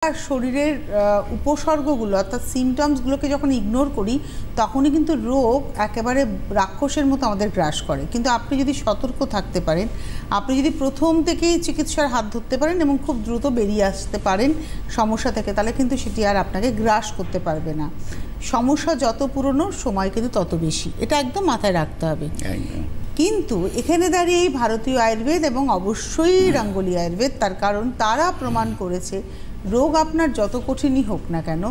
শরীরের উপসর্গগুলো অর্থাৎ সিমটমসগুলোকে যখন ইগনোর করি তখনই কিন্তু রোগ একেবারে রাক্ষসের মতো আমাদের গ্রাস করে। কিন্তু আপনি যদি সতর্ক থাকতে পারেন, আপনি যদি প্রথম থেকেই চিকিৎসার হাত ধরতে পারেন এবং খুব দ্রুত বেরিয়ে আসতে পারেন সমস্যা থেকে, তাহলে কিন্তু সেটি আর আপনাকে গ্রাস করতে পারবে না। সমস্যা যত পুরনো সময় কিন্তু তত বেশি, এটা একদম মাথায় রাখতে হবে। কিন্তু এখানে দাঁড়িয়ে এই ভারতীয় আয়ুর্বেদ এবং অবশ্যই রাঙ্গুলি আয়ুর্বেদ, তার কারণ তারা প্রমাণ করেছে রোগ আপনার যত কঠিনই হোক না কেন,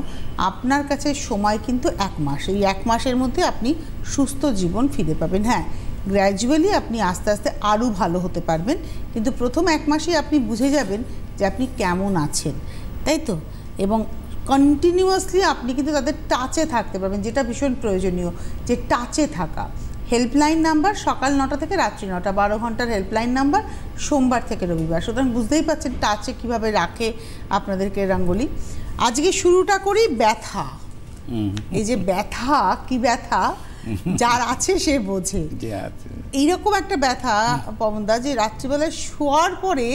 আপনার কাছে সময় কিন্তু 1 মাস। এই 1 মাসের মধ্যে আপনি সুস্থ জীবন ফিরে পাবেন। হ্যাঁ, গ্র্যাজুয়ালি আপনি আস্তে আস্তে আরও ভালো হতে পারবেন, কিন্তু প্রথম 1 মাসেই আপনি বুঝে যাবেন যে আপনি কেমন আছেন, তাই তো? এবং কন্টিনিউয়াসলি আপনি কিন্তু তাদের টাচে থাকতে পারবেন, যেটা ভীষণ প্রয়োজনীয়, যে টাচে থাকা। হেল্পলাইন নাম্বার সকাল 9টা থেকে রাত্রি 9টা, 12 ঘন্টার হেল্পলাইন নাম্বার, সোমবার থেকে রবিবার। সুতরাং বুঝতেই পারছেন টাচে কীভাবে রাখে আপনাদেরকে রাঙ্গুলি। আজকে শুরুটা করি ব্যথা। এই যে ব্যথা, কি ব্যথা যার আছে সে বোঝে। এইরকম একটা ব্যথা পবনদা, যে রাত্রিবেলায় শোয়ার পরে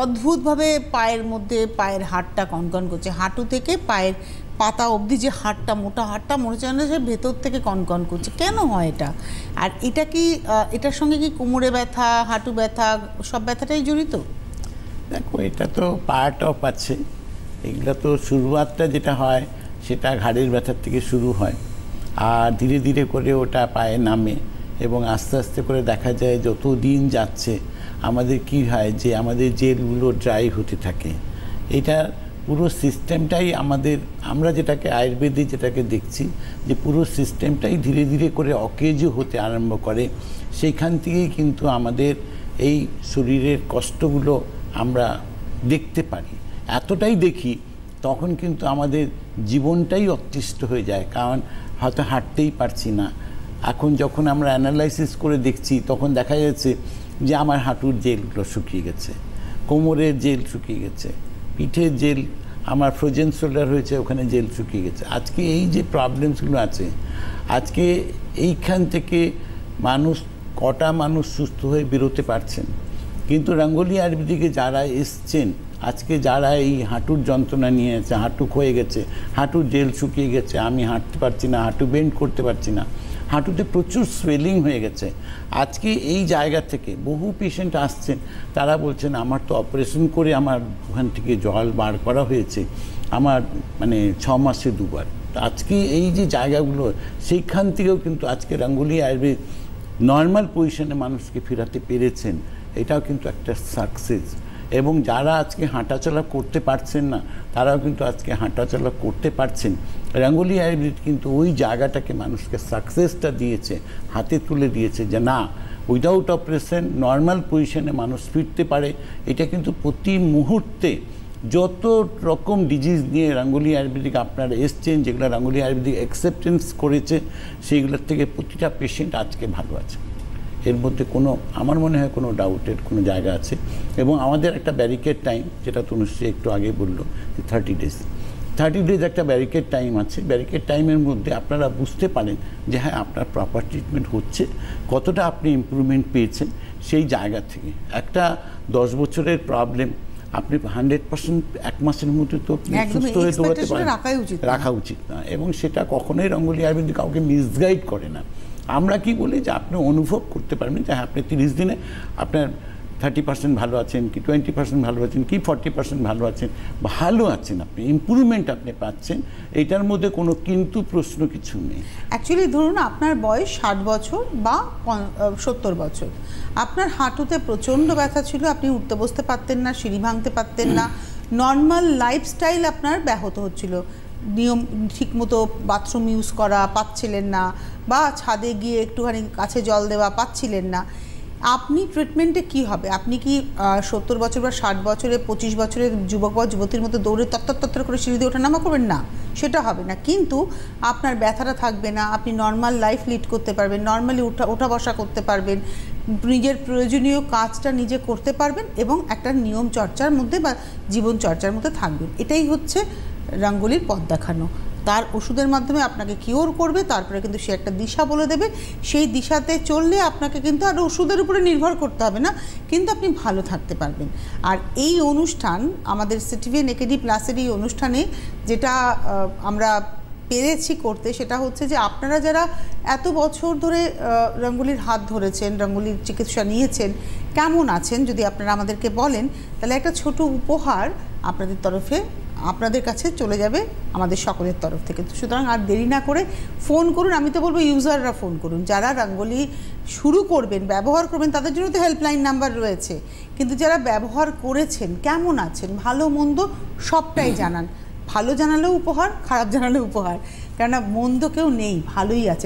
অদ্ভুতভাবে পায়ের মধ্যে, পায়ের হাড়টা কনকন করছে, হাঁটু থেকে পায়ের পাতা অবধি যে হাড়টা, মোটা হাড়টা মনে হচ্ছে না, সে ভেতর থেকে কনকন করছে। কেন হয় এটা? আর এটা কি, এটার সঙ্গে কি কোমরে ব্যথা, হাঁটু ব্যথা, সব ব্যথাটাই জড়িত? দেখো, এটা তো পার্ট অফ আছে। এগুলো তো শুরুয়াতটা যেটা হয় সেটা ঘাড়ের ব্যথার থেকে শুরু হয়, আর ধীরে ধীরে করে ওটা পায়ে নামে, এবং আস্তে আস্তে করে দেখা যায় যত দিন যাচ্ছে আমাদের কি হয় যে আমাদের জেলগুলো ড্রাই হতে থাকে। এটা পুরো সিস্টেমটাই আমরা যেটাকে আয়ুর্বেদে যেটাকে দেখছি, যে পুরো সিস্টেমটাই ধীরে ধীরে করে অকেজো হতে আরম্ভ করে। সেইখান থেকেই কিন্তু আমাদের এই শরীরের কষ্টগুলো আমরা দেখতে পারি। এতটাই দেখি তখন কিন্তু আমাদের জীবনটাই অতিষ্ঠ হয়ে যায়, কারণ হয়তো হাঁটতেই পারছি না। এখন যখন আমরা অ্যানালাইসিস করে দেখছি তখন দেখা যাচ্ছে যে আমার হাঁটুর জেলগুলো শুকিয়ে গেছে, কোমরের জেল শুকিয়ে গেছে, পিঠের জেল, আমার ফ্রোজেন শোল্ডার হয়েছে ওখানে জেল শুকিয়ে গেছে। আজকে এই যে প্রবলেমসগুলো আছে, আজকে এইখান থেকে কটা মানুষ সুস্থ হয়ে বেরোতে পারছেন। কিন্তু রাঙ্গুলি আয়ুর্বেদিকে যারা এসছেন, আজকে যারা এই হাঁটুর যন্ত্রণা নিয়ে আছে, হাঁটু ক্ষয়ে গেছে, হাঁটুর জেল শুকিয়ে গেছে, আমি হাঁটতে পারছি না, হাঁটু বেন্ড করতে পারছি না, হাঁটুতে প্রচুর সোয়েলিং হয়ে গেছে, আজকে এই জায়গা থেকে বহু পেশেন্ট আসছেন, তারা বলছেন আমার তো অপারেশন করে আমার ওখান থেকে জল বার করা হয়েছে, আমার 6 মাসে 2 বার। আজকে এই যে জায়গাগুলো, সেইখান থেকেও কিন্তু আজকে রাঙ্গুলি আয়ুর্বেদ নর্মাল পজিশনে মানুষকে ফেরাতে পেরেছেন। এটাও কিন্তু একটা সাকসেস। এবং যারা আজকে হাঁটাচলা করতে পারছেন না, তারাও কিন্তু আজকে হাঁটাচলা করতে পারছেন। রাঙ্গুলি আয়ুর্বেদ কিন্তু ওই জায়গাটাকে মানুষকে সাকসেসটা দিয়েছে, হাতে তুলে দিয়েছে, যে না, উইদাউট অপারেশন নর্মাল পজিশনে মানুষ ফিরতে পারে। এটা কিন্তু প্রতি মুহূর্তে যত রকম ডিজিজ নিয়ে রাঙ্গুলি আয়ুর্বেদিক আপনারা এসছেন, যেগুলো রাঙ্গুলি আয়ুর্বেদিক অ্যাকসেপ্টেন্স করেছে, সেইগুলোর থেকে প্রতিটা পেশেন্ট আজকে ভালো আছে। এর মধ্যে আমার মনে হয় কোনো ডাউটের কোনো জায়গা আছে। এবং আমাদের একটা ব্যারিকেড টাইম, যেটা তনুশ্রী একটু আগে বললো, যে 30 ডেজ একটা ব্যারিকেড টাইম আছে। ব্যারিকেড টাইমের মধ্যে আপনারা বুঝতে পারেন যে হ্যাঁ, আপনার প্রপার ট্রিটমেন্ট হচ্ছে, কতটা আপনি ইমপ্রুভমেন্ট পেয়েছেন। সেই জায়গা থেকে একটা 10 বছরের প্রবলেম আপনি 100% 1 মাসের মধ্যে তো সুস্থ হয়ে দৌড়াতে পারেন, রাখা উচিত না। এবং সেটা কখনোই রাঙ্গুলি আয়ুর্বেদ কাউকে মিসগাইড করে না। আমরা কি বলি যে আপনি অনুভব করতে পারবেন যে আপনি 30 দিনে আপনার 30% ভালো আছেন, কি 20% ভালো আছেন, কি 40% ভালো আছেন, আপনি ইমপ্রুভমেন্ট আপনি পাচ্ছেন। এটার মধ্যে কোনো কিন্তু প্রশ্ন কিছু নেই। অ্যাকচুয়ালি ধরুন আপনার বয়স 60 বছর বা 70 বছর, আপনার হাঁটুতে প্রচণ্ড ব্যথা ছিল, আপনি উঠতে বসতে পারতেন না, সিঁড়ি ভাঙতে পারতেন না, নর্মাল লাইফস্টাইল আপনার ব্যাহত হচ্ছিল, নিয়ম ঠিকমতো বাথরুম ইউজ করা পাচ্ছিলেন না, বা ছাদে গিয়ে একটুখানি কাছে জল দেওয়া পাচ্ছিলেন না। আপনি ট্রিটমেন্টে কি হবে? আপনি কি 70 বছর বা 60 বছরে 25 বছরের যুবক বা যুবতীর মতো দৌড়ে তত্তর করে সিঁড়ি দিয়ে ওঠানামা করবেন? না, সেটা হবে না। কিন্তু আপনার ব্যথাটা থাকবে না, আপনি নর্মাল লাইফ লিড করতে পারবেন, নর্মালি ওঠা বসা করতে পারবেন, নিজের প্রয়োজনীয় কাজটা নিজে করতে পারবেন, এবং একটা নিয়ম চর্চার মধ্যে বা জীবন চর্চার মধ্যে থাকবেন। এটাই হচ্ছে রাঙ্গুলির পথ দেখানো। তার ওষুধের মাধ্যমে আপনাকে কিওর করবে, তারপরে কিন্তু সে একটা দিশা বলে দেবে, সেই দিশাতে চললে আপনাকে কিন্তু আর ওষুধের উপরে নির্ভর করতে হবে না, কিন্তু আপনি ভালো থাকতে পারবেন। আর এই অনুষ্ঠান আমাদের সিটিভিএন একেডি প্লাসের এই অনুষ্ঠানে যেটা আমরা পেরেছি করতে, সেটা হচ্ছে যে আপনারা যারা এত বছর ধরে রঙ্গোলির হাত ধরেছেন, রঙ্গোলির চিকিৎসা নিয়েছেন, কেমন আছেন যদি আপনারা আমাদেরকে বলেন, তাহলে একটা ছোট উপহার আপনাদের তরফে আপনাদের কাছে চলে যাবে আমাদের সকলের তরফ থেকে। সুতরাং আর দেরি না করে ফোন করুন। আমি তো বলবো ইউজাররা ফোন করুন, যারা রঙ্গোলি শুরু করবেন, ব্যবহার করবেন, তাদের জন্য তো হেল্পলাইন নাম্বার রয়েছে, কিন্তু যারা ব্যবহার করেছেন, কেমন আছেন, ভালো মন্দ সবটাই জানান। ভালো জানালেও উপহার, খারাপ জানালেও উপহার, কেননা মন্দ কেউ নেই, ভালোই আছে।